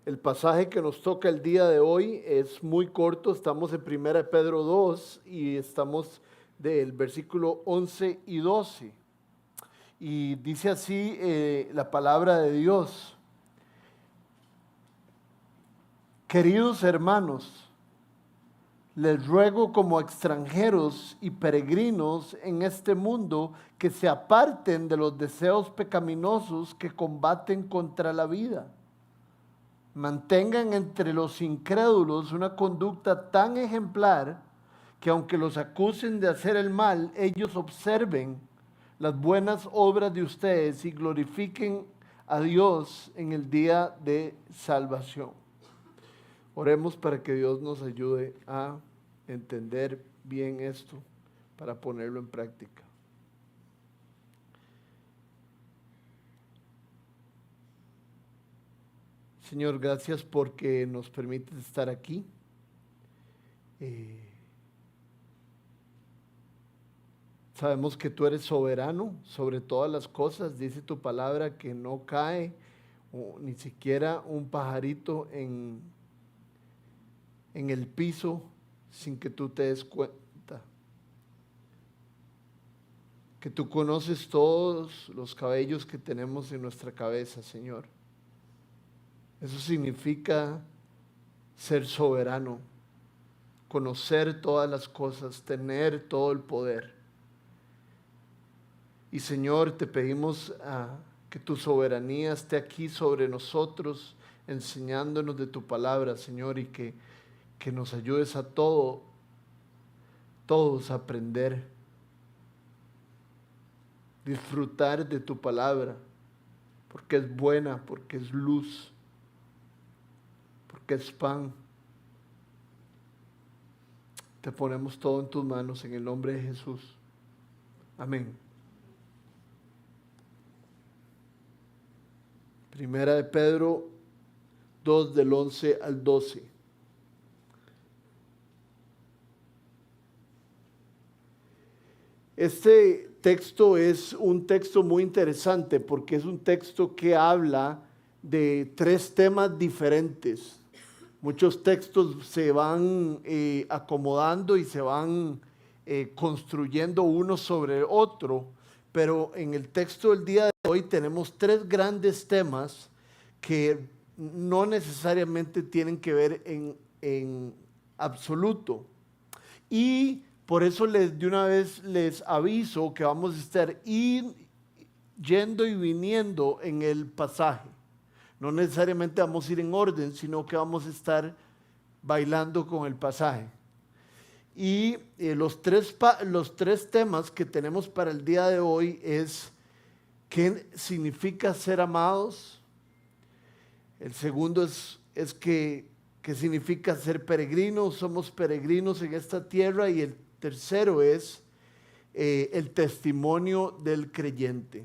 El pasaje que nos toca el día de hoy es muy corto, estamos en 1 Pedro 2 y estamos del versículo 11 y 12. Y dice así la palabra de Dios: Queridos hermanos, les ruego como extranjeros y peregrinos en este mundo que se aparten de los deseos pecaminosos que combaten contra la vida. Mantengan entre los incrédulos una conducta tan ejemplar que aunque los acusen de hacer el mal, ellos observen las buenas obras de ustedes y glorifiquen a Dios en el día de salvación. Oremos para que Dios nos ayude a entender bien esto, para ponerlo en práctica. Señor, gracias porque nos permites estar aquí. Sabemos que tú eres soberano sobre todas las cosas. Dice tu palabra que no cae ni siquiera un pajarito en el piso sin que tú te des cuenta. Que tú conoces todos los cabellos que tenemos en nuestra cabeza, Señor. Eso significa ser soberano, conocer todas las cosas, tener todo el poder. Y Señor, te pedimos que tu soberanía esté aquí sobre nosotros, enseñándonos de tu palabra, Señor, y que nos ayudes a todos a aprender, disfrutar de tu palabra, porque es buena, porque es luz, porque es pan. Te ponemos todo en tus manos en el nombre de Jesús. Amén. Primera de Pedro 2 del 11 al 12. Este texto es un texto muy interesante porque es un texto que habla de tres temas diferentes. Muchos textos se van acomodando y se van construyendo uno sobre otro, pero en el texto del día de hoy tenemos tres grandes temas que no necesariamente tienen que ver en absoluto. Y por eso de una vez les aviso que vamos a estar yendo y viniendo en el pasaje. No necesariamente vamos a ir en orden, sino que vamos a estar bailando con el pasaje. Y los tres temas que tenemos para el día de hoy es: ¿qué significa ser amados? El segundo es ¿qué significa ser peregrinos? Somos peregrinos en esta tierra. Y el tercero es el testimonio del creyente.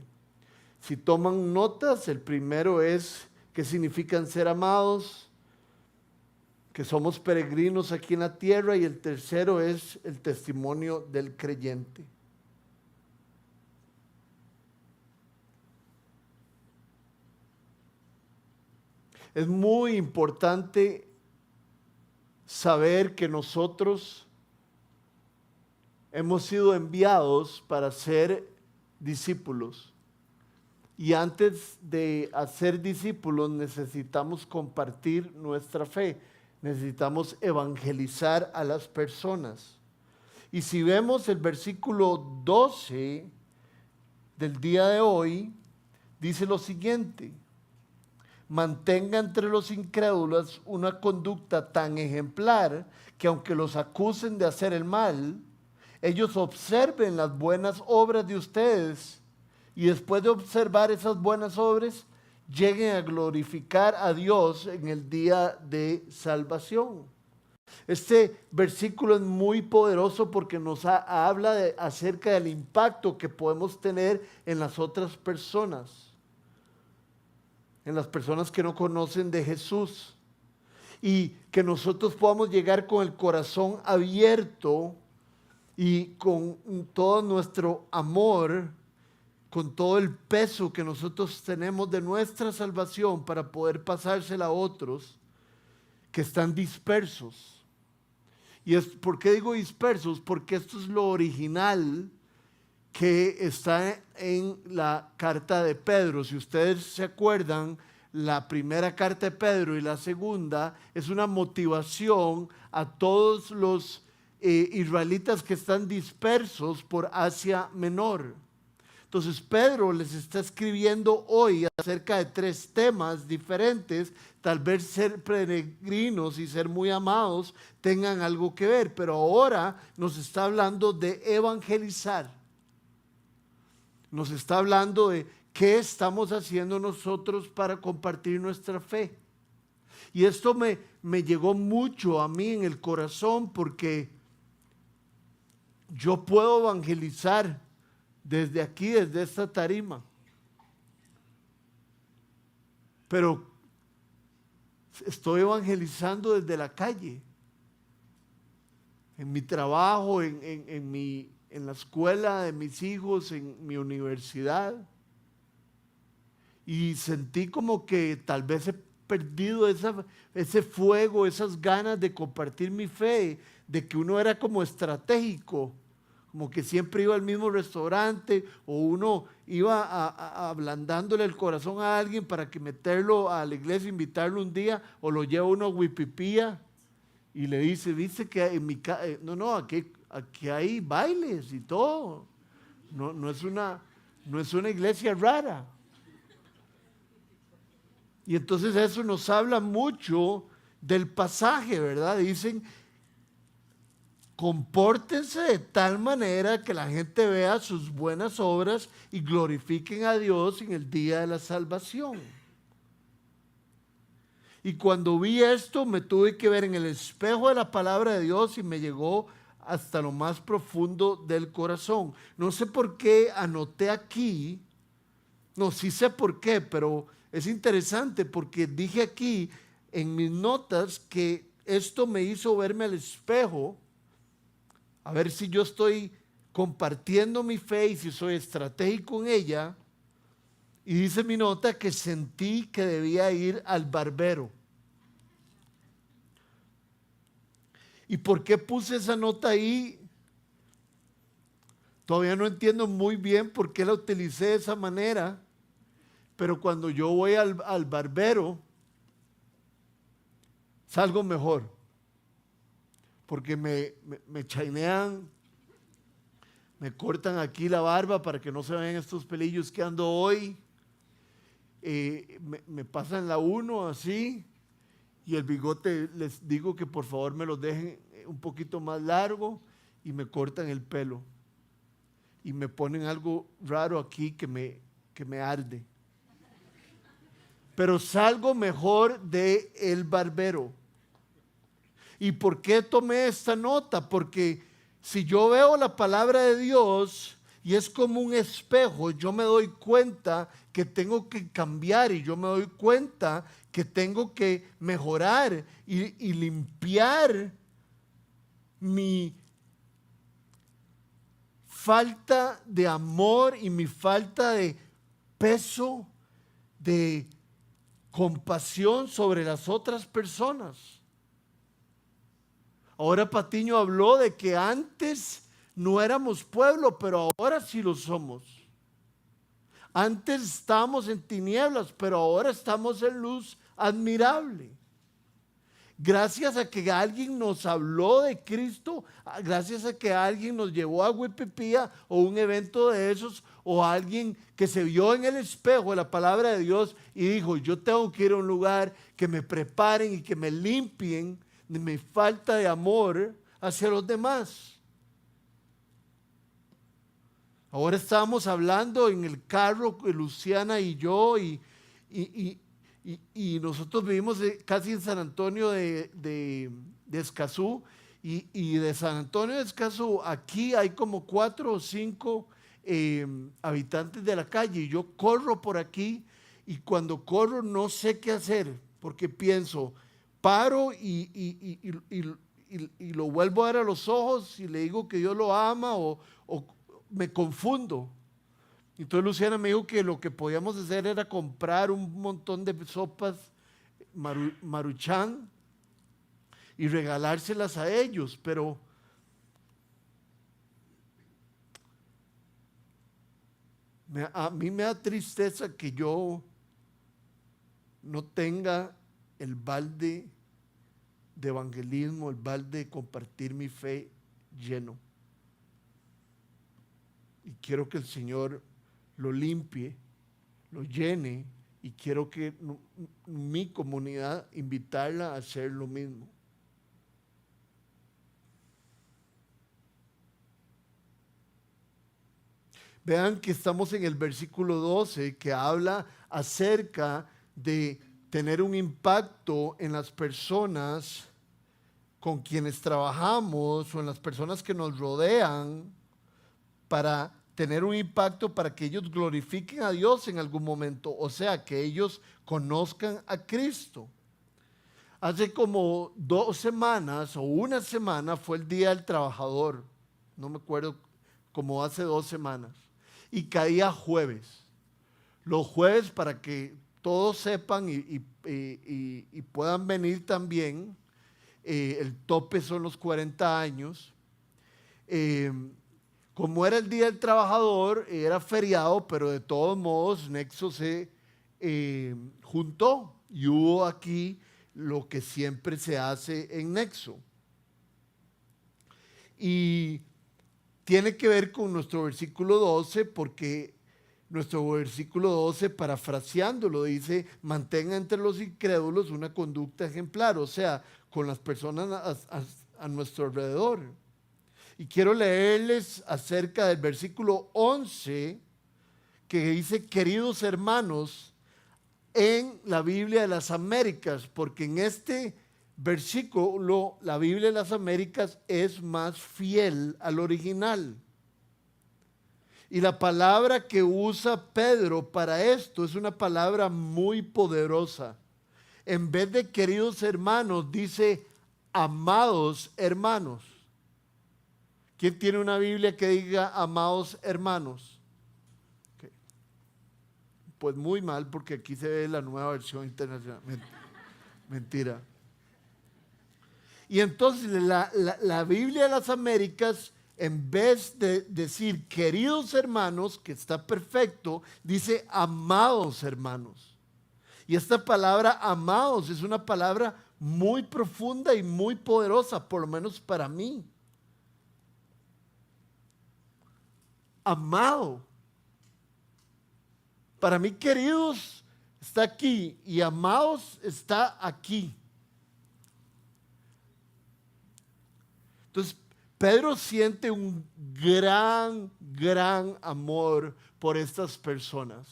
Si toman notas, el primero es ¿qué significan ser amados? Que somos peregrinos aquí en la tierra. Y el tercero es el testimonio del creyente. Es muy importante saber que nosotros hemos sido enviados para ser discípulos. Y antes de hacer discípulos necesitamos compartir nuestra fe. Necesitamos evangelizar a las personas. Y si vemos el versículo 12 del día de hoy, dice lo siguiente: mantenga entre los incrédulos una conducta tan ejemplar que aunque los acusen de hacer el mal, ellos observen las buenas obras de ustedes y después de observar esas buenas obras, lleguen a glorificar a Dios en el día de salvación. Este versículo es muy poderoso porque nos habla acerca del impacto que podemos tener en las otras personas, en las personas que no conocen de Jesús, y que nosotros podamos llegar con el corazón abierto y con todo nuestro amor con todo el peso que nosotros tenemos de nuestra salvación para poder pasársela a otros que están dispersos. ¿Por qué digo dispersos? Porque esto es lo original que está en la carta de Pedro. Si ustedes se acuerdan, la primera carta de Pedro y la segunda es una motivación a todos los israelitas que están dispersos por Asia Menor. Entonces Pedro les está escribiendo hoy acerca de 3 temas diferentes. Tal vez ser peregrinos y ser muy amados tengan algo que ver, pero ahora nos está hablando de evangelizar. Nos está hablando de qué estamos haciendo nosotros para compartir nuestra fe. Y esto me llegó mucho a mí en el corazón, porque yo puedo evangelizar desde aquí, desde esta tarima, pero estoy evangelizando desde la calle, en mi trabajo, en la escuela de mis hijos, en mi universidad, y sentí como que tal vez he perdido ese fuego, esas ganas de compartir mi fe, de que uno era como estratégico, como que siempre iba al mismo restaurante, o uno iba ablandándole el corazón a alguien para que meterlo a la iglesia, invitarlo un día, o lo lleva uno a Huipipía y le dice, viste que en mi casa, aquí hay bailes y todo, no es una iglesia rara. Y entonces eso nos habla mucho del pasaje, ¿verdad? Dicen, compórtense de tal manera que la gente vea sus buenas obras y glorifiquen a Dios en el día de la salvación. Y cuando vi esto, me tuve que ver en el espejo de la palabra de Dios y me llegó hasta lo más profundo del corazón. No sé por qué anoté aquí, no, sí sé por qué, pero es interesante porque dije aquí en mis notas que esto me hizo verme al espejo, a ver si yo estoy compartiendo mi fe y si soy estratégico en ella. Y dice mi nota que sentí que debía ir al barbero. ¿Y por qué puse esa nota ahí? Todavía no entiendo muy bien por qué la utilicé de esa manera, pero cuando yo voy al barbero, salgo mejor, porque me chainean, me cortan aquí la barba para que no se vean estos pelillos que ando hoy, me pasan la uno así, y el bigote les digo que por favor me lo dejen un poquito más largo, y me cortan el pelo y me ponen algo raro aquí que me arde, pero salgo mejor de el barbero. ¿Y por qué tomé esta nota? Porque si yo veo la palabra de Dios y es como un espejo, yo me doy cuenta que tengo que cambiar, y yo me doy cuenta que tengo que mejorar y limpiar mi falta de amor y mi falta de peso, de compasión sobre las otras personas. Ahora Patiño habló de que antes no éramos pueblo, pero ahora sí lo somos. Antes estábamos en tinieblas, pero ahora estamos en luz admirable. Gracias a que alguien nos habló de Cristo, gracias a que alguien nos llevó a Huipipía o un evento de esos, o alguien que se vio en el espejo de la palabra de Dios y dijo, yo tengo que ir a un lugar que me preparen y que me limpien de mi falta de amor hacia los demás. Ahora estábamos hablando en el carro, Luciana y yo, y nosotros vivimos casi en San Antonio de Escazú, y de San Antonio de Escazú aquí hay como 4 o 5 habitantes de la calle, y yo corro por aquí, y cuando corro no sé qué hacer, porque pienso, paro y lo vuelvo a ver a los ojos y le digo que Dios lo ama, o me confundo. Entonces Luciana me dijo que lo que podíamos hacer era comprar un montón de sopas Maruchan y regalárselas a ellos, pero a mí me da tristeza que yo no tenga el balde de evangelismo, el balde de compartir mi fe lleno. Y quiero que el Señor lo limpie, lo llene, y quiero que mi comunidad invitarla a hacer lo mismo. Vean que estamos en el versículo 12 que habla acerca de tener un impacto en las personas con quienes trabajamos o en las personas que nos rodean, para tener un impacto para que ellos glorifiquen a Dios en algún momento, o sea, que ellos conozcan a Cristo. Hace como 2 semanas o una semana fue el Día del Trabajador, no me acuerdo, como hace 2 semanas, y caía jueves. Los jueves, para que todos sepan y puedan venir también, el tope son los 40 años. Como era el Día del Trabajador, era feriado, pero de todos modos Nexo se juntó y hubo aquí lo que siempre se hace en Nexo. Y tiene que ver con nuestro versículo 12, porque nuestro versículo 12, parafraseándolo, dice: mantenga entre los incrédulos una conducta ejemplar, o sea, con las personas a nuestro alrededor. Y quiero leerles acerca del versículo 11, que dice: queridos hermanos, en la Biblia de las Américas, porque en este versículo la Biblia de las Américas es más fiel al original. Y la palabra que usa Pedro para esto es una palabra muy poderosa. En vez de queridos hermanos, dice amados hermanos. ¿Quién tiene una Biblia que diga amados hermanos? Okay. Pues muy mal, porque aquí se ve la nueva versión internacional. Mentira. Y entonces la Biblia de las Américas, en vez de decir queridos hermanos, que está perfecto, dice amados hermanos. Y esta palabra amados es una palabra muy profunda y muy poderosa, por lo menos para mí. Amado. Para mí, queridos está aquí y amados está aquí. Entonces, Pedro siente un gran amor por estas personas.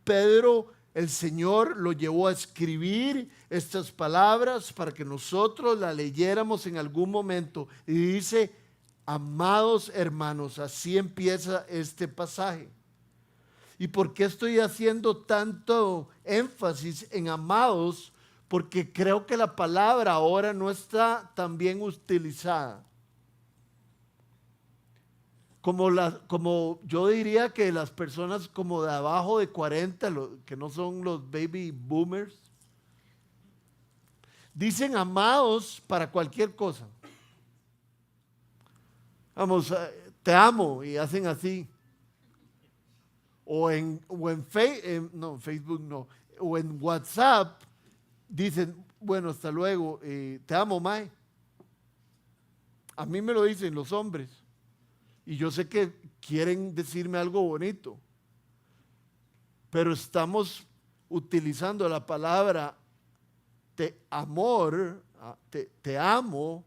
Pedro, el Señor lo llevó a escribir estas palabras para que nosotros las leyéramos en algún momento. Y dice: amados hermanos, así empieza este pasaje. ¿Y por qué estoy haciendo tanto énfasis en amados? Porque creo que la palabra ahora no está tan bien utilizada. Como yo diría que las personas como de abajo de 40, que no son los baby boomers, dicen amados para cualquier cosa. Vamos, te amo, y hacen así. O en Facebook no, o en WhatsApp dicen: bueno, hasta luego, te amo, mae. A mí me lo dicen los hombres, y yo sé que quieren decirme algo bonito, pero estamos utilizando la palabra te amo,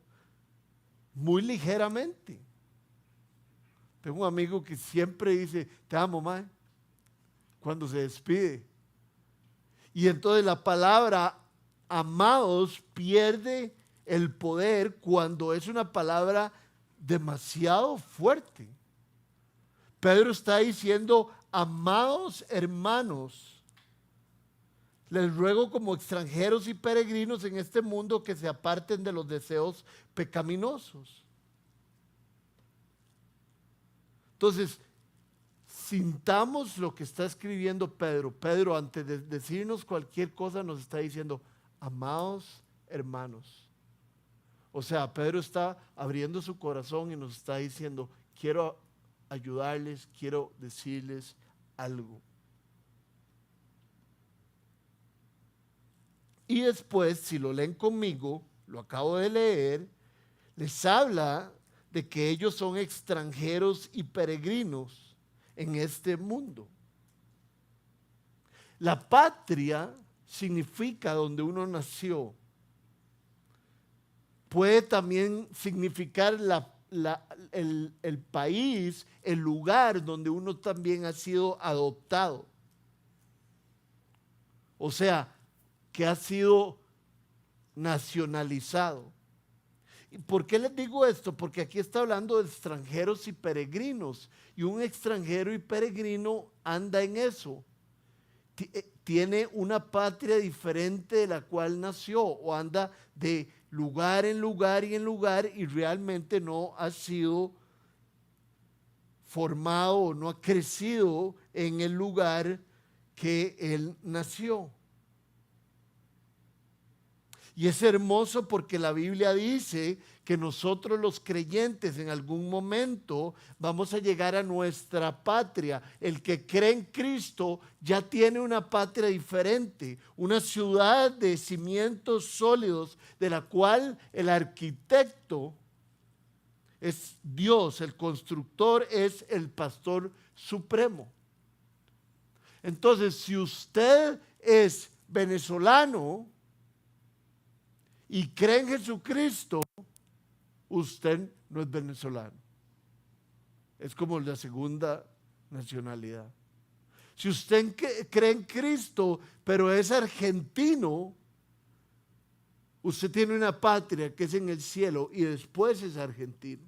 muy ligeramente. Tengo un amigo que siempre dice: te amo, mae, cuando se despide. Y entonces la palabra amados pierde el poder cuando es una palabra demasiado fuerte. Pedro está diciendo: amados hermanos, les ruego como extranjeros y peregrinos en este mundo que se aparten de los deseos pecaminosos. Entonces, sintamos lo que está escribiendo Pedro. Pedro, antes de decirnos cualquier cosa, nos está diciendo, amados hermanos. O sea, Pedro está abriendo su corazón y nos está diciendo, quiero ayudarles, quiero decirles algo. Y después, si lo leen conmigo, lo acabo de leer, les habla de que ellos son extranjeros y peregrinos en este mundo. La patria significa donde uno nació. Puede también significar el país, el lugar donde uno también ha sido adoptado. O sea, que ha sido nacionalizado. ¿Y por qué les digo esto? Porque aquí está hablando de extranjeros y peregrinos. Y un extranjero y peregrino anda en eso. Tiene una patria diferente de la cual nació, o anda de lugar en lugar y realmente no ha sido formado o no ha crecido en el lugar que él nació. Y es hermoso porque la Biblia dice que nosotros los creyentes en algún momento vamos a llegar a nuestra patria. El que cree en Cristo ya tiene una patria diferente, una ciudad de cimientos sólidos de la cual el arquitecto es Dios, el constructor es el pastor supremo. Entonces, si usted es venezolano y cree en Jesucristo, usted no es venezolano. Es como la segunda nacionalidad. Si usted cree en Cristo, pero es argentino, usted tiene una patria que es en el cielo y después es argentino.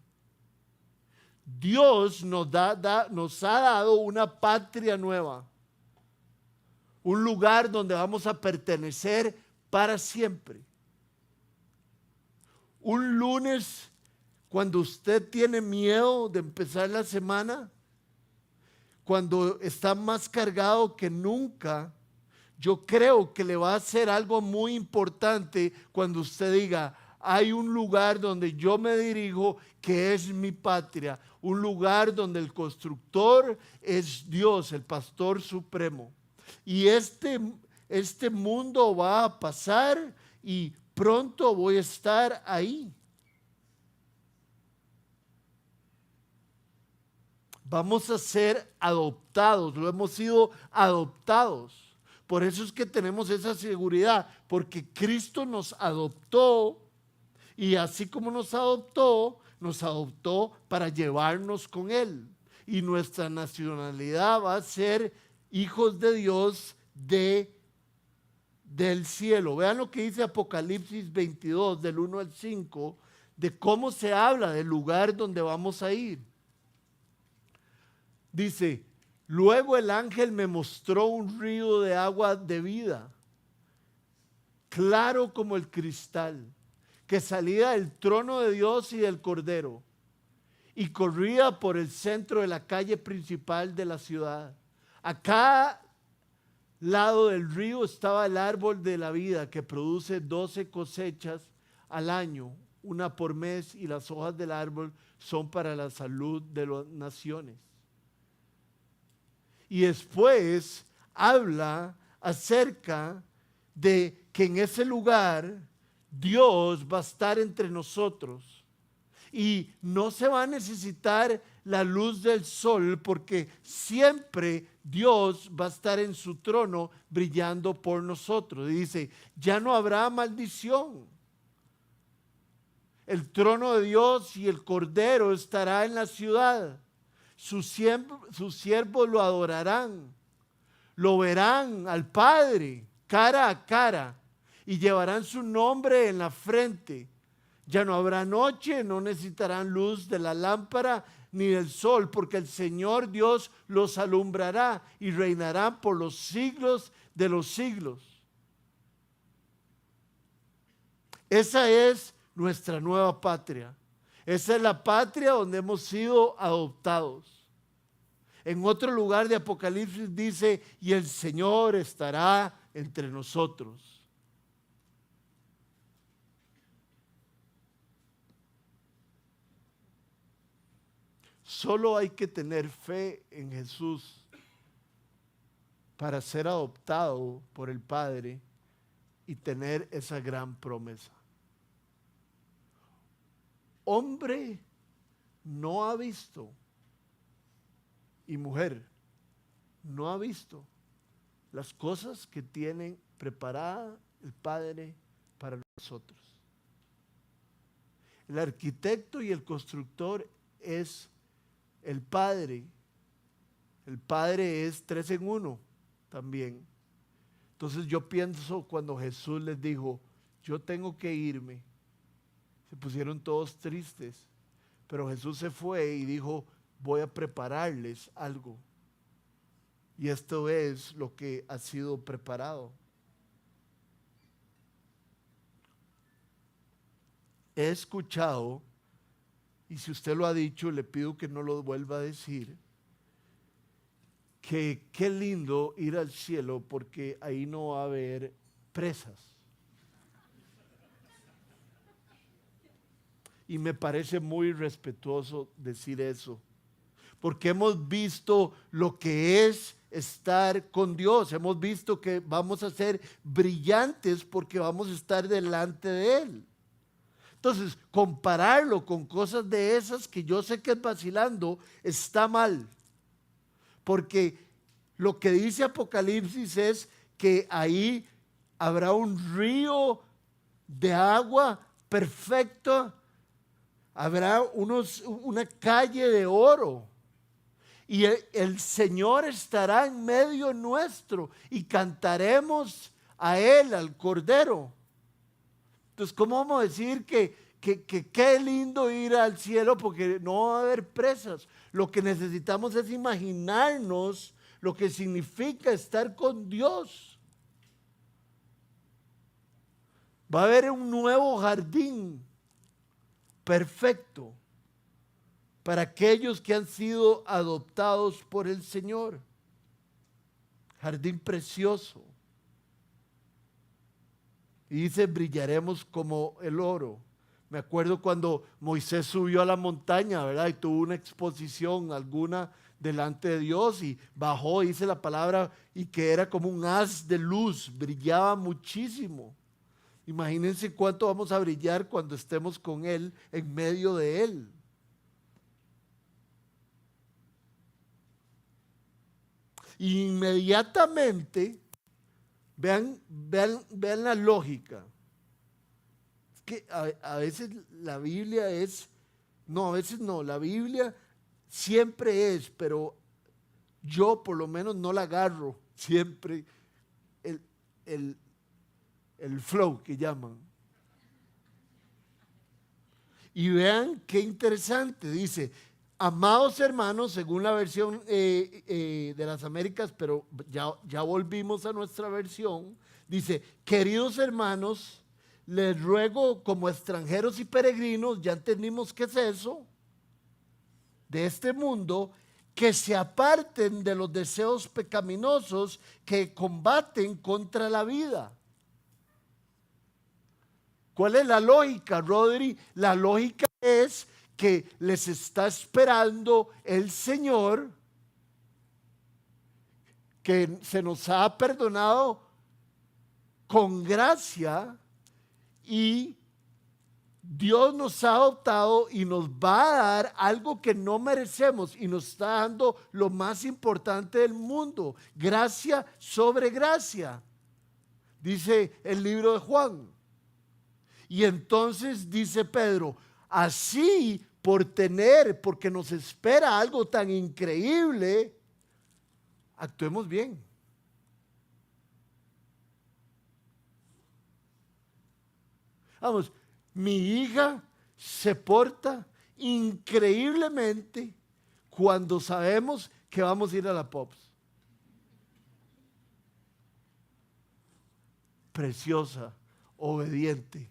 Dios nos ha dado una patria nueva, un lugar donde vamos a pertenecer para siempre. Un lunes, cuando usted tiene miedo de empezar la semana, cuando está más cargado que nunca, yo creo que le va a hacer algo muy importante cuando usted diga, hay un lugar donde yo me dirijo que es mi patria, un lugar donde el constructor es Dios, el pastor supremo. Y este mundo va a pasar y pronto voy a estar ahí. Vamos a ser adoptados, lo hemos sido adoptados. Por eso es que tenemos esa seguridad, porque Cristo nos adoptó y así como nos adoptó para llevarnos con Él. Y nuestra nacionalidad va a ser hijos de Dios del cielo. Vean lo que dice Apocalipsis 22, del 1 al 5, de cómo se habla del lugar donde vamos a ir. Dice, luego el ángel me mostró un río de agua de vida, claro como el cristal, que salía del trono de Dios y del Cordero, y corría por el centro de la calle principal de la ciudad. A cada lado del río estaba el árbol de la vida, que produce 12 cosechas al año, una por mes, y las hojas del árbol son para la salud de las naciones. Y después habla acerca de que en ese lugar Dios va a estar entre nosotros y no se va a necesitar la luz del sol porque siempre Dios va a estar en su trono brillando por nosotros. Y dice, ya no habrá maldición. El trono de Dios y el Cordero estará en la ciudad. Sus siervos lo adorarán, lo verán al Padre cara a cara y llevarán su nombre en la frente. Ya no habrá noche, no necesitarán luz de la lámpara ni del sol, porque el Señor Dios los alumbrará y reinarán por los siglos de los siglos. Esa es nuestra nueva patria. Esa es la patria donde hemos sido adoptados. En otro lugar de Apocalipsis dice, y el Señor estará entre nosotros. Solo hay que tener fe en Jesús para ser adoptado por el Padre y tener esa gran promesa. Hombre no ha visto y mujer no ha visto las cosas que tiene preparada el Padre para nosotros. El arquitecto y el constructor es el Padre. El Padre es 3 en 1 también. Entonces yo pienso cuando Jesús les dijo, yo tengo que irme, se pusieron todos tristes, pero Jesús se fue y dijo, voy a prepararles algo. Y esto es lo que ha sido preparado. He escuchado, y si usted lo ha dicho, le pido que no lo vuelva a decir, que qué lindo ir al cielo porque ahí no va a haber presas. Y me parece muy respetuoso decir eso, porque hemos visto lo que es estar con Dios, hemos visto que vamos a ser brillantes porque vamos a estar delante de Él. Entonces, compararlo con cosas de esas que yo sé que es vacilando, está mal. Porque lo que dice Apocalipsis es que ahí habrá un río de agua perfecto, habrá una calle de oro. Y el Señor estará en medio nuestro y cantaremos a Él, al Cordero. Entonces, ¿cómo vamos a decir que qué lindo ir al cielo porque no va a haber presas? Lo que necesitamos es imaginarnos lo que significa estar con Dios. Va a haber un nuevo jardín perfecto para aquellos que han sido adoptados por el Señor. Jardín precioso. Y dice, brillaremos como el oro. Me acuerdo cuando Moisés subió a la montaña, ¿verdad? Y tuvo una exposición alguna delante de Dios y bajó, dice la palabra, y que era como un haz de luz, brillaba muchísimo. Imagínense cuánto vamos a brillar cuando estemos con Él, en medio de Él. Y inmediatamente, vean la lógica. Es que a veces la Biblia es, no, a veces no, la Biblia siempre es, pero yo por lo menos no la agarro siempre el flow que llaman. Y vean qué interesante, dice, amados hermanos, según la versión de las Américas, pero ya volvimos a nuestra versión, dice, queridos hermanos, les ruego como extranjeros y peregrinos, ya entendimos qué es eso, de este mundo, que se aparten de los deseos pecaminosos que combaten contra la vida. ¿Cuál es la lógica, Rodri? La lógica es que les está esperando el Señor, que se nos ha perdonado con gracia y Dios nos ha adoptado y nos va a dar algo que no merecemos y nos está dando lo más importante del mundo, gracia sobre gracia, dice el libro de Juan. Y entonces dice Pedro, así porque nos espera algo tan increíble, actuemos bien. Vamos, mi hija se porta increíblemente cuando sabemos que vamos a ir a la Pops. Preciosa, obediente.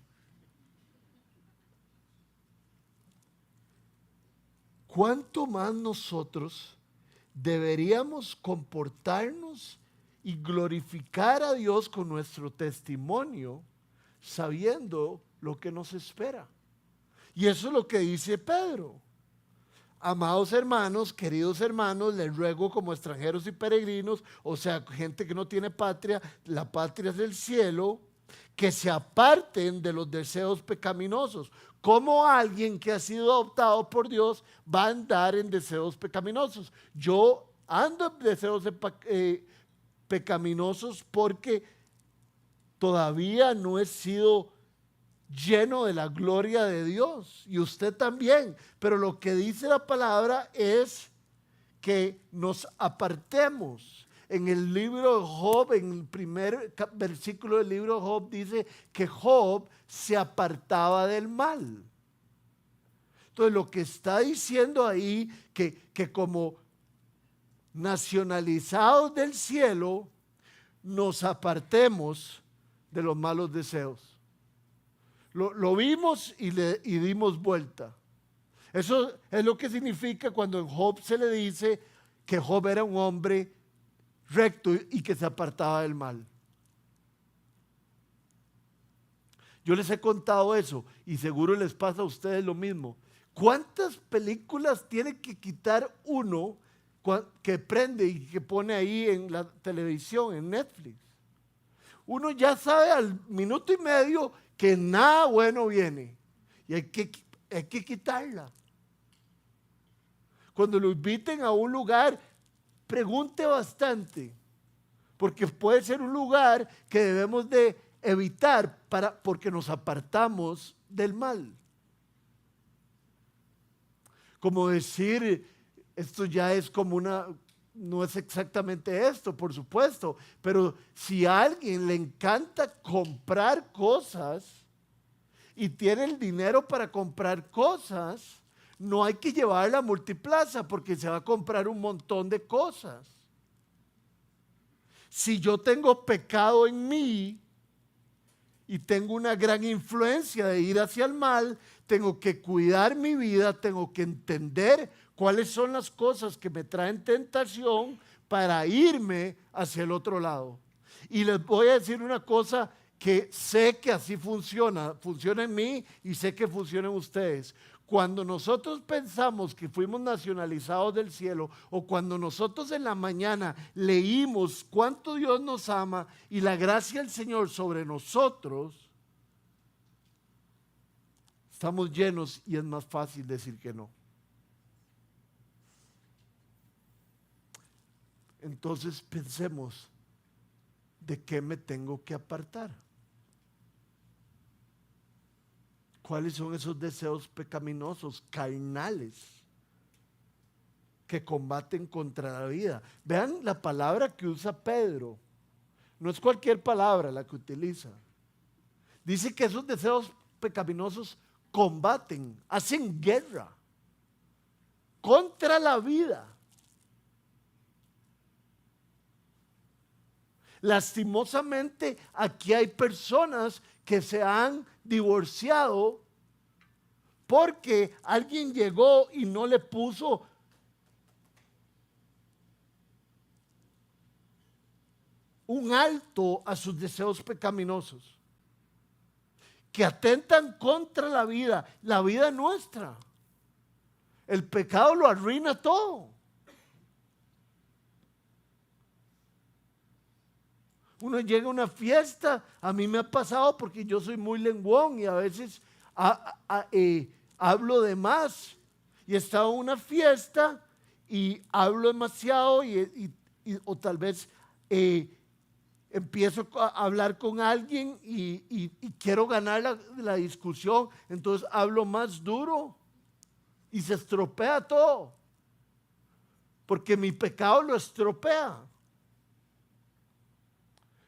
¿Cuánto más nosotros deberíamos comportarnos y glorificar a Dios con nuestro testimonio, sabiendo lo que nos espera. Y eso es lo que dice Pedro. Amados hermanos, queridos hermanos, les ruego como extranjeros y peregrinos, o sea, gente que no tiene patria, la patria es el cielo, que se aparten de los deseos pecaminosos. ¿Cómo alguien que ha sido adoptado por Dios va a andar en deseos pecaminosos? Yo ando en deseos pecaminosos porque todavía no he sido lleno de la gloria de Dios, y usted también, pero lo que dice la palabra es que nos apartemos. En el libro de Job, en el primer versículo del libro de Job, dice que Job se apartaba del mal. Entonces lo que está diciendo ahí, que como nacionalizados del cielo, nos apartemos de los malos deseos. Lo vimos y dimos vuelta. Eso es lo que significa cuando en Job se le dice que Job era un hombre recto y que se apartaba del mal. Yo les he contado eso y seguro les pasa a ustedes lo mismo. ¿Cuántas películas tiene que quitar uno que prende y que pone ahí en la televisión, en Netflix? Uno ya sabe al minuto y medio que nada bueno viene y hay que quitarla. Cuando lo inviten a un lugar, pregunte bastante, porque puede ser un lugar que debemos de evitar porque nos apartamos del mal. Como decir, esto ya es como no es exactamente esto, por supuesto, pero si a alguien le encanta comprar cosas y tiene el dinero para comprar cosas, no hay que llevarla a Multiplaza porque se va a comprar un montón de cosas. Si yo tengo pecado en mí y tengo una gran influencia de ir hacia el mal, tengo que cuidar mi vida, tengo que entender cuáles son las cosas que me traen tentación para irme hacia el otro lado. Y les voy a decir una cosa que sé que así funciona en mí y sé que funciona en ustedes. Cuando nosotros pensamos que fuimos nacionalizados del cielo, o cuando nosotros en la mañana leímos cuánto Dios nos ama y la gracia del Señor sobre nosotros, estamos llenos y es más fácil decir que no. Entonces pensemos, ¿de qué me tengo que apartar? ¿Cuáles son esos deseos pecaminosos, carnales, que combaten contra la vida? Vean la palabra que usa Pedro. No es cualquier palabra la que utiliza. Dice que esos deseos pecaminosos combaten, hacen guerra contra la vida. Lastimosamente, aquí hay personas que se han divorciado porque alguien llegó y no le puso un alto a sus deseos pecaminosos, que atentan contra la vida nuestra. El pecado lo arruina todo. Uno llega a una fiesta, a mí me ha pasado porque yo soy muy lenguón y a veces hablo de más. Y he estado en una fiesta y hablo demasiado o tal vez empiezo a hablar con alguien y quiero ganar la discusión, entonces hablo más duro y se estropea todo, porque mi pecado lo estropea.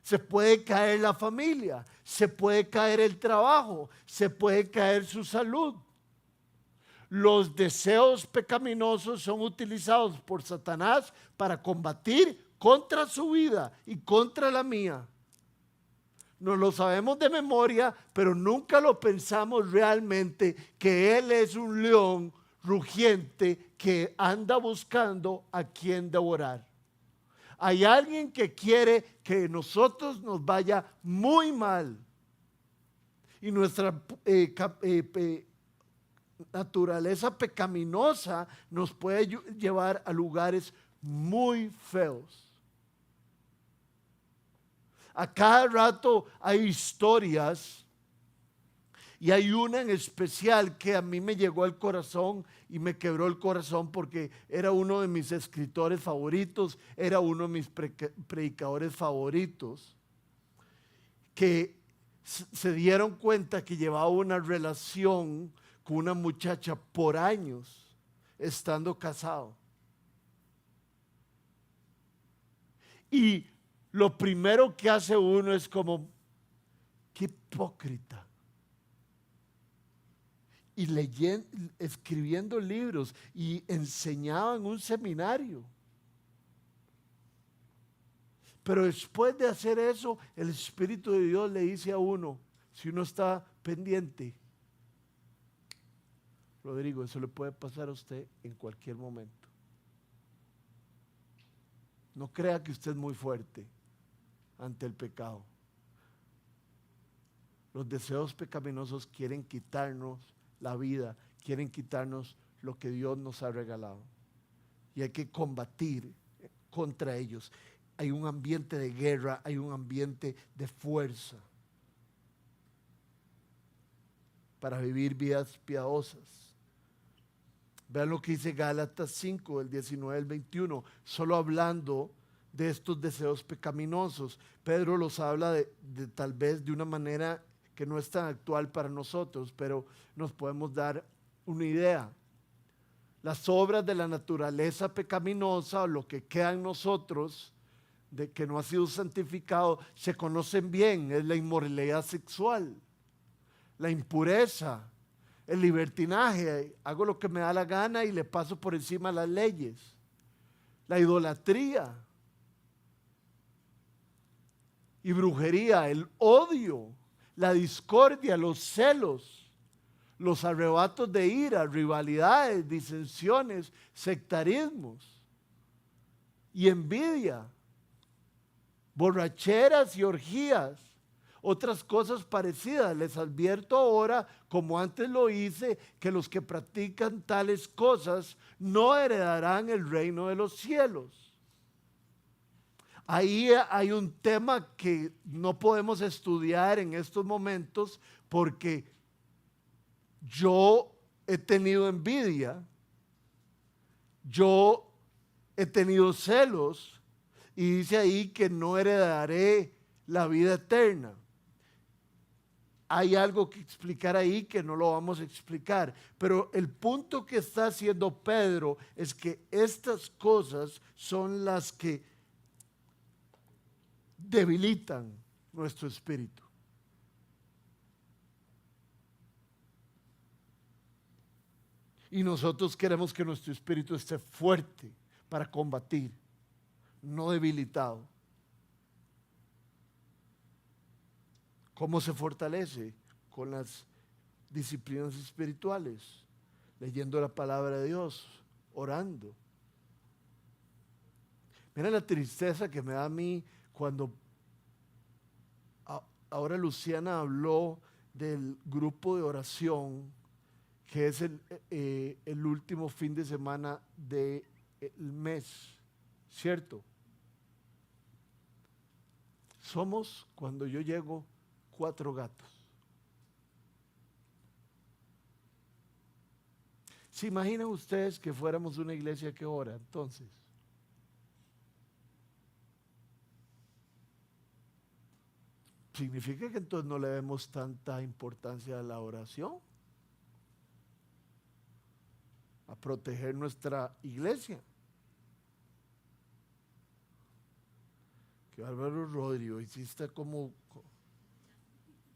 Se puede caer la familia, se puede caer el trabajo, se puede caer su salud. Los deseos pecaminosos son utilizados por Satanás para combatir contra su vida y contra la mía. Nos lo sabemos de memoria, pero nunca lo pensamos realmente que Él es un león rugiente que anda buscando a quien devorar. Hay alguien que quiere que nosotros nos vaya muy mal. Y nuestra naturaleza pecaminosa nos puede llevar a lugares muy feos. A cada rato hay historias y hay una en especial que a mí me llegó al corazón y me quebró el corazón porque era uno de mis escritores favoritos, era uno de mis predicadores favoritos, que se dieron cuenta que llevaba una relación con una muchacha por años, estando casado. Y lo primero que hace uno es como, qué hipócrita. Y escribiendo libros y enseñaba en un seminario. Pero después de hacer eso, el Espíritu de Dios le dice a uno, si uno está pendiente, Rodrigo, eso le puede pasar a usted en cualquier momento. No crea que usted es muy fuerte ante el pecado. Los deseos pecaminosos quieren quitarnos la vida, quieren quitarnos lo que Dios nos ha regalado. Y hay que combatir contra ellos. Hay un ambiente de guerra, hay un ambiente de fuerza para vivir vidas piadosas. Vean lo que dice Gálatas 5, del 19 al 21, solo hablando de estos deseos pecaminosos. Pedro los habla de tal vez de una manera que no es tan actual para nosotros, pero nos podemos dar una idea. Las obras de la naturaleza pecaminosa, o lo que queda en nosotros, de que no ha sido santificado, se conocen bien. Es la inmoralidad sexual, la impureza, el libertinaje, hago lo que me da la gana y le paso por encima las leyes, la idolatría y brujería, el odio, la discordia, los celos, los arrebatos de ira, rivalidades, disensiones, sectarismos y envidia, borracheras y orgías, otras cosas parecidas. Les advierto ahora, como antes lo hice, que los que practican tales cosas no heredarán el reino de los cielos. Ahí hay un tema que no podemos estudiar en estos momentos porque yo he tenido envidia, yo he tenido celos y dice ahí que no heredaré la vida eterna. Hay algo que explicar ahí que no lo vamos a explicar, pero el punto que está haciendo Pedro es que estas cosas son las que debilitan nuestro espíritu. Y nosotros queremos que nuestro espíritu esté fuerte para combatir, no debilitado. ¿Cómo se fortalece? Con las disciplinas espirituales, leyendo la palabra de Dios, orando. Mira la tristeza que me da a mí cuando ahora Luciana habló del grupo de oración, que es el último fin de semana del mes, ¿cierto? Somos, cuando yo llego, 4 gatos. ¿Se imaginan ustedes que fuéramos una iglesia que ora entonces? Significa que entonces no le demos tanta importancia a la oración, a proteger nuestra iglesia. Qué bárbaro, Rodrigo, hiciste como...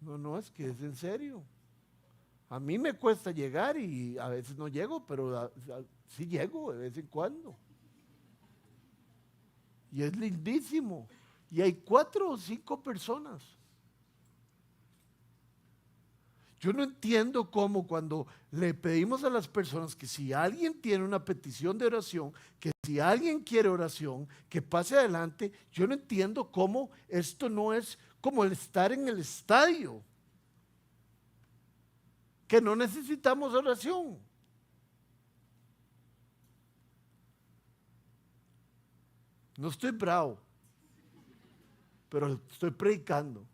No, es que es en serio. A mí me cuesta llegar y a veces no llego, pero sí llego de vez en cuando. Y es lindísimo. Y hay 4 o 5 personas. Yo no entiendo cómo cuando le pedimos a las personas que si alguien tiene una petición de oración, que si alguien quiere oración, que pase adelante, yo no entiendo cómo esto no es como el estar en el estadio, que no necesitamos oración. No estoy bravo, pero estoy predicando.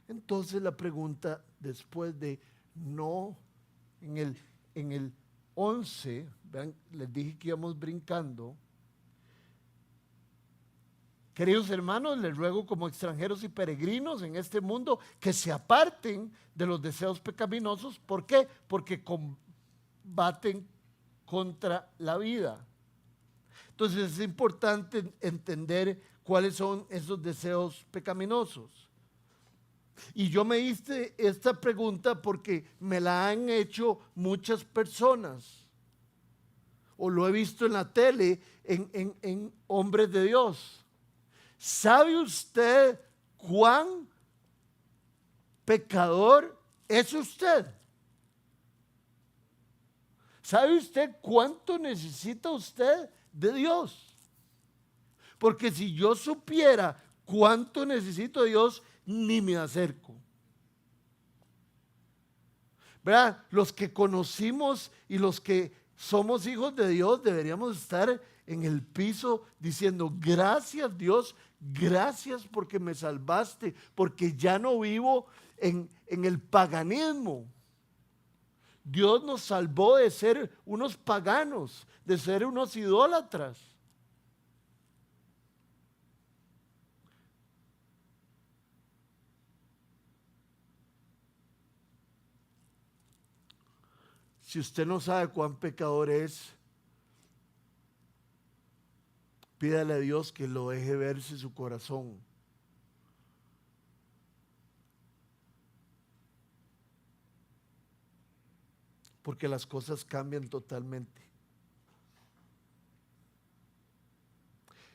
Entonces la pregunta después de no, en el 11, vean, les dije que íbamos brincando. Queridos hermanos, les ruego como extranjeros y peregrinos en este mundo que se aparten de los deseos pecaminosos. ¿Por qué? Porque combaten contra la vida. Entonces es importante entender cuáles son esos deseos pecaminosos. Y yo me hice esta pregunta porque me la han hecho muchas personas, o lo he visto en la tele, en hombres de Dios. ¿Sabe usted cuán pecador es usted? ¿Sabe usted cuánto necesita usted de Dios? Porque si yo supiera cuánto necesito de Dios, ni me acerco. ¿Verdad? Los que conocimos y los que somos hijos de Dios deberíamos estar en el piso diciendo: gracias Dios, gracias porque me salvaste, porque ya no vivo en el paganismo. Dios nos salvó de ser unos paganos, de ser unos idólatras. Si usted no sabe cuán pecador es, pídale a Dios que lo deje verse su corazón. Porque las cosas cambian totalmente.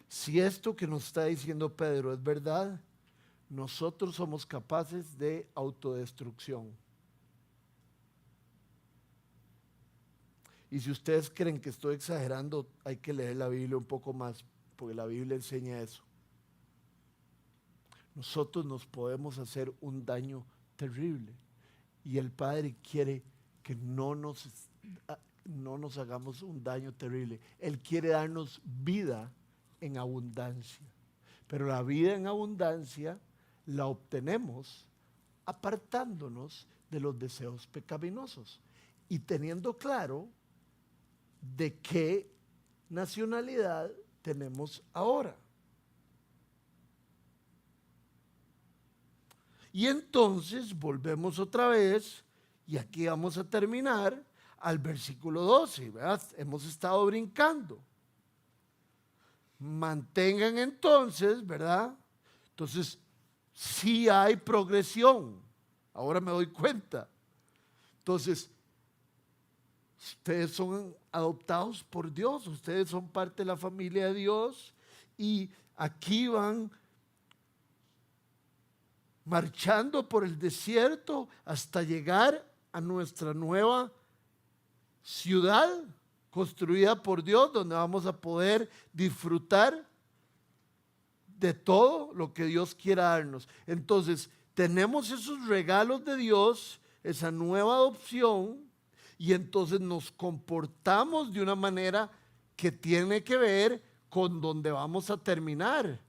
Si esto que nos está diciendo Pedro es verdad, nosotros somos capaces de autodestrucción. Y si ustedes creen que estoy exagerando, hay que leer la Biblia un poco más, porque la Biblia enseña eso. Nosotros nos podemos hacer un daño terrible y el Padre quiere que no nos hagamos un daño terrible. Él quiere darnos vida en abundancia, pero la vida en abundancia la obtenemos apartándonos de los deseos pecaminosos y teniendo claro de qué nacionalidad tenemos ahora. Y entonces volvemos otra vez, y aquí vamos a terminar al versículo 12, ¿verdad? Hemos estado brincando. Mantengan entonces, ¿verdad? Entonces, sí hay progresión. Ahora me doy cuenta. Entonces, ustedes son adoptados por Dios, ustedes son parte de la familia de Dios y aquí van marchando por el desierto hasta llegar a nuestra nueva ciudad construida por Dios, donde vamos a poder disfrutar de todo lo que Dios quiera darnos. Entonces, tenemos esos regalos de Dios, esa nueva adopción, y entonces nos comportamos de una manera que tiene que ver con donde vamos a terminar.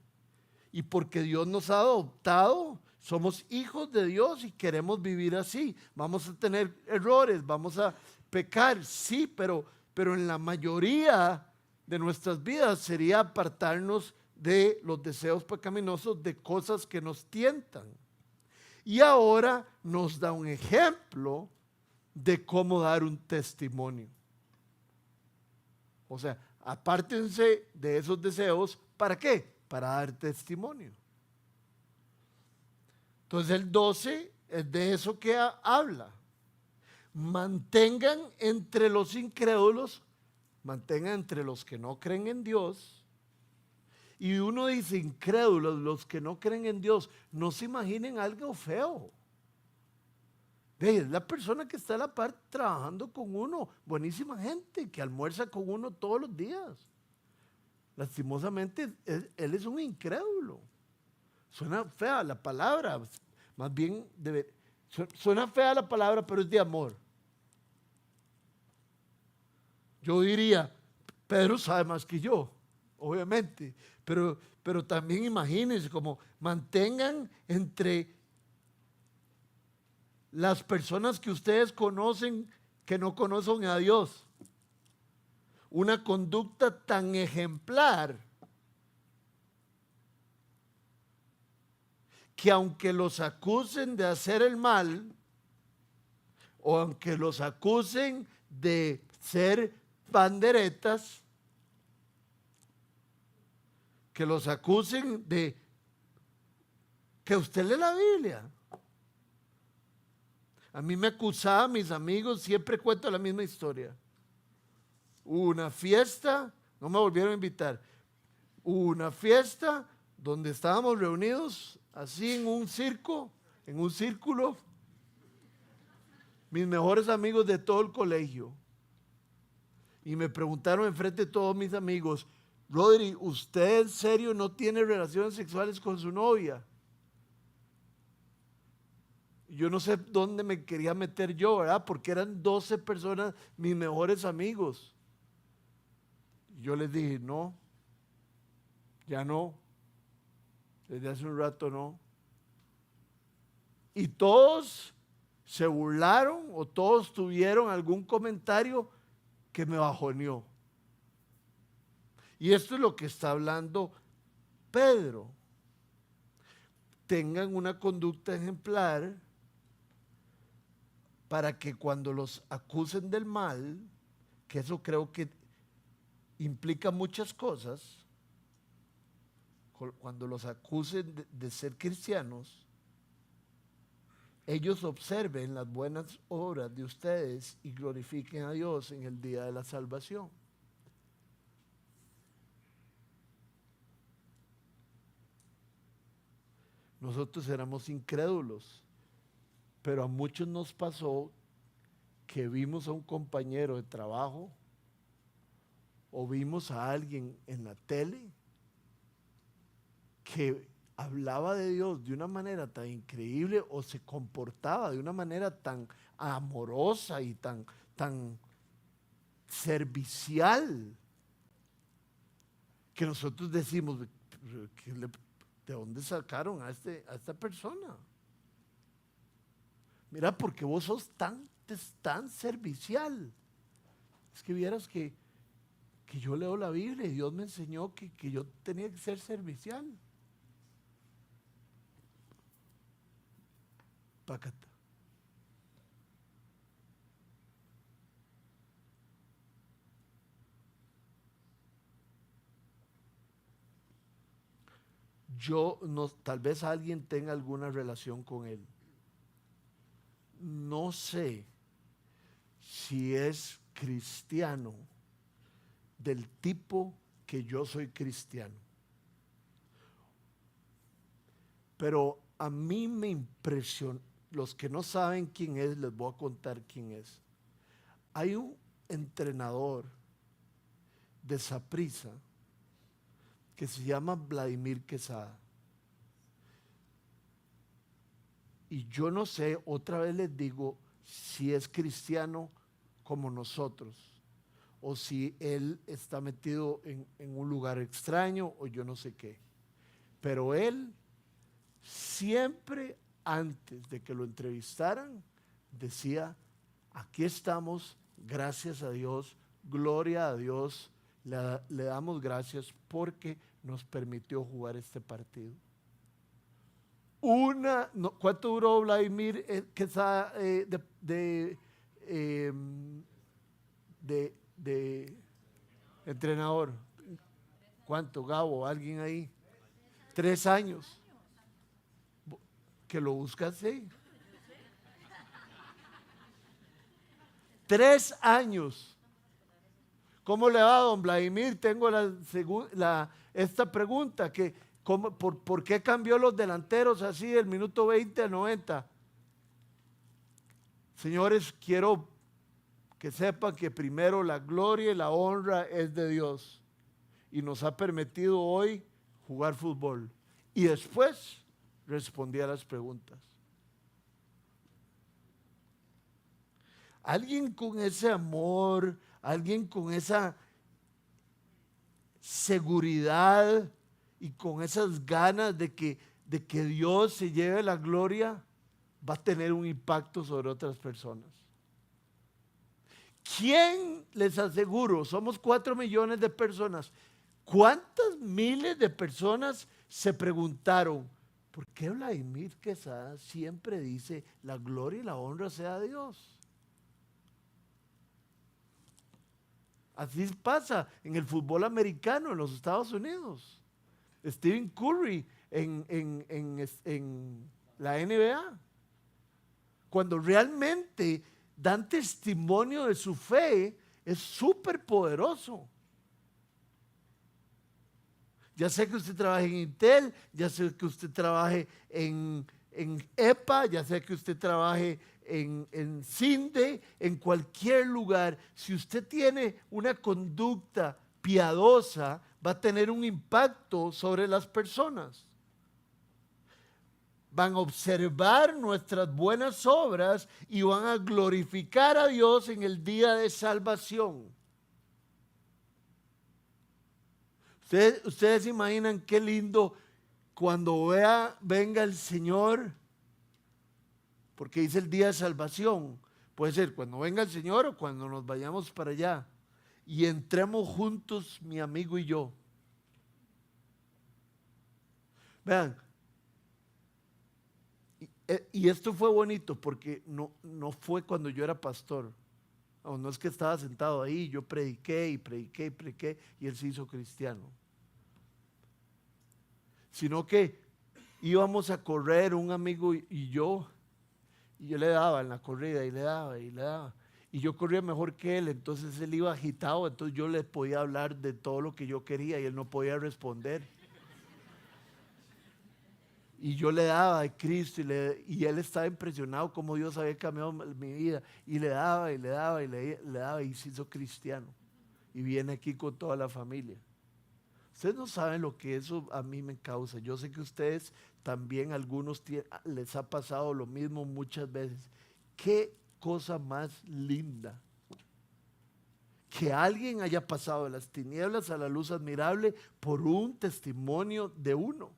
Y porque Dios nos ha adoptado, somos hijos de Dios y queremos vivir así. Vamos a tener errores, vamos a pecar, sí, pero en la mayoría de nuestras vidas sería apartarnos de los deseos pecaminosos, de cosas que nos tientan. Y ahora nos da un ejemplo de cómo dar un testimonio. O sea, apártense de esos deseos, ¿para qué? Para dar testimonio. Entonces el 12 es de eso que habla. Mantengan entre los incrédulos, mantengan entre los que no creen en Dios Y uno dice, incrédulos, los que no creen en Dios, no se imaginen algo feo. Es la persona que está a la par trabajando con uno, buenísima gente, que almuerza con uno todos los días. Lastimosamente, él es un incrédulo. Suena fea la palabra, más bien suena fea la palabra, pero es de amor. Yo diría, Pedro sabe más que yo, obviamente, pero también imagínense como mantengan entre las personas que ustedes conocen que no conocen a Dios una conducta tan ejemplar que aunque los acusen de hacer el mal o aunque los acusen de ser panderetas, que los acusen de que usted lee la Biblia. A mí me acusaban mis amigos, siempre cuento la misma historia. Hubo una fiesta, no me volvieron a invitar. Hubo una fiesta donde estábamos reunidos así en un círculo, mis mejores amigos de todo el colegio. Y me preguntaron enfrente de todos mis amigos, Rodri, ¿usted en serio no tiene relaciones sexuales con su novia? Yo no sé dónde me quería meter yo, ¿verdad? Porque eran 12 personas, mis mejores amigos. Yo les dije, no, ya no, desde hace un rato no. Y todos se burlaron o todos tuvieron algún comentario que me bajoneó. Y esto es lo que está hablando Pedro. Tengan una conducta ejemplar para que cuando los acusen del mal, que eso creo que implica muchas cosas, cuando los acusen de ser cristianos, ellos observen las buenas obras de ustedes y glorifiquen a Dios en el día de la salvación. Nosotros éramos incrédulos, pero a muchos nos pasó que vimos a un compañero de trabajo o vimos a alguien en la tele que hablaba de Dios de una manera tan increíble o se comportaba de una manera tan amorosa y tan servicial que nosotros decimos, ¿de dónde sacaron a esta persona? Mira, porque vos sos tan servicial. Es que vieras que yo leo la Biblia y Dios me enseñó que yo tenía que ser servicial. Pácata. Yo no, tal vez alguien tenga alguna relación con él. No sé si es cristiano del tipo que yo soy cristiano. Pero a mí me impresionó, los que no saben quién es, les voy a contar quién es. Hay un entrenador de Saprissa que se llama Vladimir Quesada. Y yo no sé, otra vez les digo, si es cristiano como nosotros, o si él está metido en un lugar extraño, o yo no sé qué. Pero él siempre, antes de que lo entrevistaran, decía, aquí estamos, gracias a Dios, gloria a Dios, le damos gracias porque nos permitió jugar este partido. ¿Cuánto duró Vladimir Quesada de entrenador? ¿Cuánto, Gabo? ¿Alguien ahí? 3 años. Que lo buscas ahí. 3 años. ¿Cómo le va, don Vladimir? Tengo esta pregunta, ¿por qué cambió los delanteros así del minuto 20 al 90? Señores, quiero que sepan que primero la gloria y la honra es de Dios y nos ha permitido hoy jugar fútbol. Y después respondí a las preguntas. Alguien con ese amor, alguien con esa seguridad y con esas ganas de que Dios se lleve la gloria, va a tener un impacto sobre otras personas. ¿Quién les aseguro? Somos 4 millones de personas. ¿Cuántas miles de personas se preguntaron, ¿por qué Vladimir Quesada siempre dice la gloria y la honra sea a Dios? Así pasa en el fútbol americano en los Estados Unidos. Stephen Curry en la NBA. Cuando realmente dan testimonio de su fe, es súper poderoso. Ya sé que usted trabaje en Intel, ya sé que usted trabaje en EPA, ya sé que usted trabaje en CINDE, en cualquier lugar. Si usted tiene una conducta piadosa, va a tener un impacto sobre las personas. Van a observar nuestras buenas obras y van a glorificar a Dios en el día de salvación. Ustedes imaginan qué lindo cuando venga el Señor, porque dice el día de salvación. Puede ser cuando venga el Señor o cuando nos vayamos para allá y entremos juntos, mi amigo y yo. Vean, y esto fue bonito porque no fue cuando yo era pastor. No es que estaba sentado ahí, yo prediqué y prediqué y prediqué y él se hizo cristiano. Sino que íbamos a correr un amigo y yo le daba en la corrida y le daba y le daba. Y yo corría mejor que él, entonces él iba agitado, entonces yo le podía hablar de todo lo que yo quería y él no podía responder. Y yo le daba de Cristo y él estaba impresionado cómo Dios había cambiado mi vida. Y le daba y le daba y le daba y se hizo cristiano. Y viene aquí con toda la familia. Ustedes no saben lo que eso a mí me causa. Yo sé que ustedes también, algunos les ha pasado lo mismo muchas veces. Qué cosa más linda. Que alguien haya pasado de las tinieblas a la luz admirable por un testimonio de uno.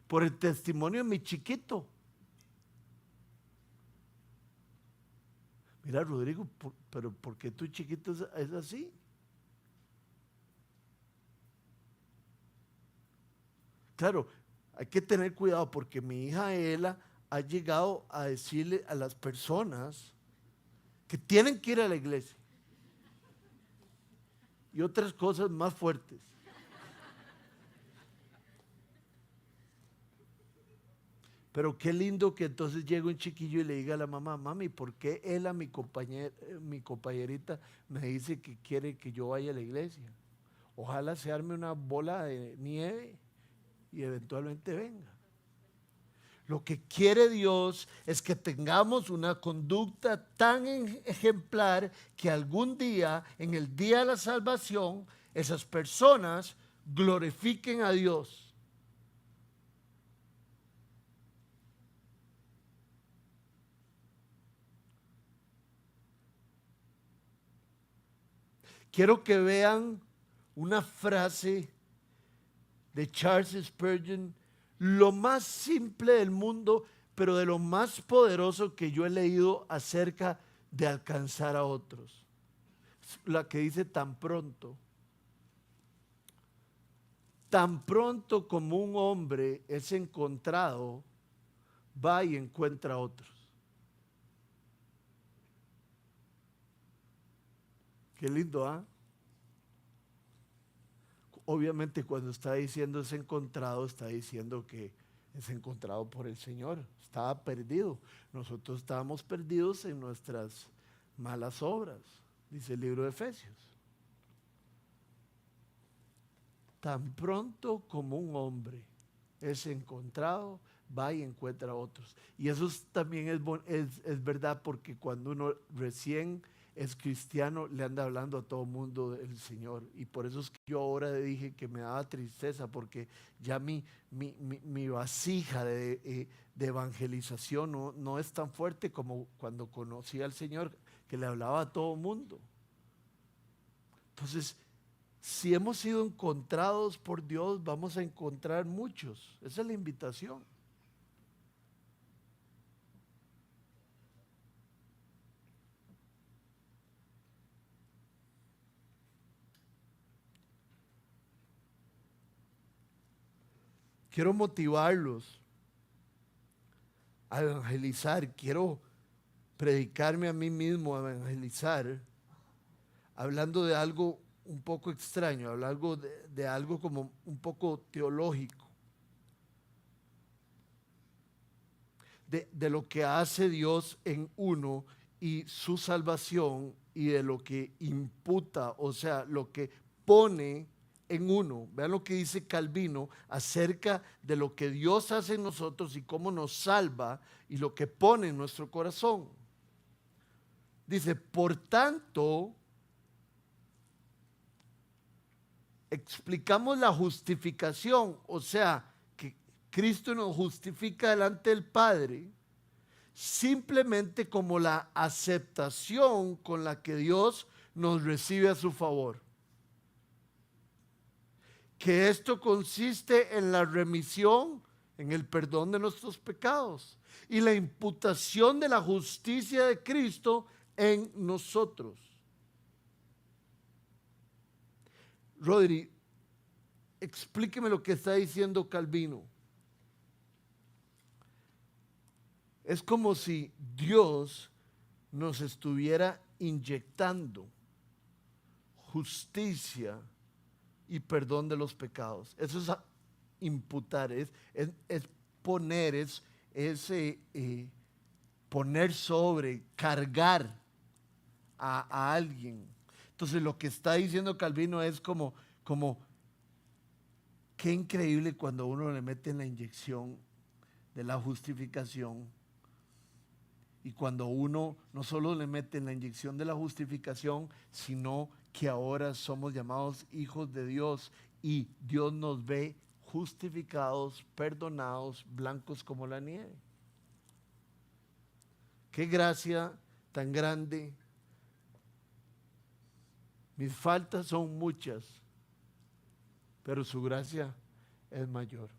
Por el testimonio de mi chiquito. Mira, Rodrigo, pero ¿por qué tu chiquito es así? Claro, hay que tener cuidado porque mi hija Ela ha llegado a decirle a las personas que tienen que ir a la iglesia y otras cosas más fuertes. Pero qué lindo que entonces llegue un chiquillo y le diga a la mamá, mami, ¿por qué Ela, mi compañerita, me dice que quiere que yo vaya a la iglesia? Ojalá se arme una bola de nieve y eventualmente venga. Lo que quiere Dios es que tengamos una conducta tan ejemplar que algún día, en el día de la salvación, esas personas glorifiquen a Dios. Quiero que vean una frase de Charles Spurgeon, lo más simple del mundo, pero de lo más poderoso que yo he leído acerca de alcanzar a otros. La que dice tan pronto como un hombre es encontrado, va y encuentra a otros. Qué lindo, ¿ah? Obviamente cuando está diciendo es encontrado, está diciendo que es encontrado por el Señor. Estaba perdido. Nosotros estábamos perdidos en nuestras malas obras. dice el libro de Efesios. Tan pronto como un hombre es encontrado, va y encuentra a otros. Y eso también es verdad, porque cuando uno recién es cristiano, le anda hablando a todo mundo del Señor. Y por eso es que yo ahora dije que me daba tristeza, porque ya mi vasija de evangelización no es tan fuerte como cuando conocí al Señor, que le hablaba a todo mundo. Entonces, si hemos sido encontrados por Dios, vamos a encontrar muchos. Esa es la invitación. Quiero motivarlos a evangelizar. Quiero predicarme a mí mismo a evangelizar, hablando de algo un poco extraño, hablando de algo como un poco teológico, de lo que hace Dios en uno y su salvación, y de lo que imputa, o sea, lo que pone en uno. Vean lo que dice Calvino acerca de lo que Dios hace en nosotros y cómo nos salva y lo que pone en nuestro corazón. Dice, por tanto, explicamos la justificación, o sea, que Cristo nos justifica delante del Padre, simplemente como la aceptación con la que Dios nos recibe a su favor. Que esto consiste en la remisión, en el perdón de nuestros pecados y la imputación de la justicia de Cristo en nosotros. Rodri, explíqueme lo que está diciendo Calvino. Es como si Dios nos estuviera inyectando justicia y perdón de los pecados. Eso es imputar, es poner, es poner sobre, cargar a alguien. Entonces lo que está diciendo Calvino es como qué increíble cuando uno le mete la inyección de la justificación, y cuando uno no solo le mete la inyección de la justificación, sino que ahora somos llamados hijos de Dios y Dios nos ve justificados, perdonados, blancos como la nieve. Qué gracia tan grande. Mis faltas son muchas, pero su gracia es mayor.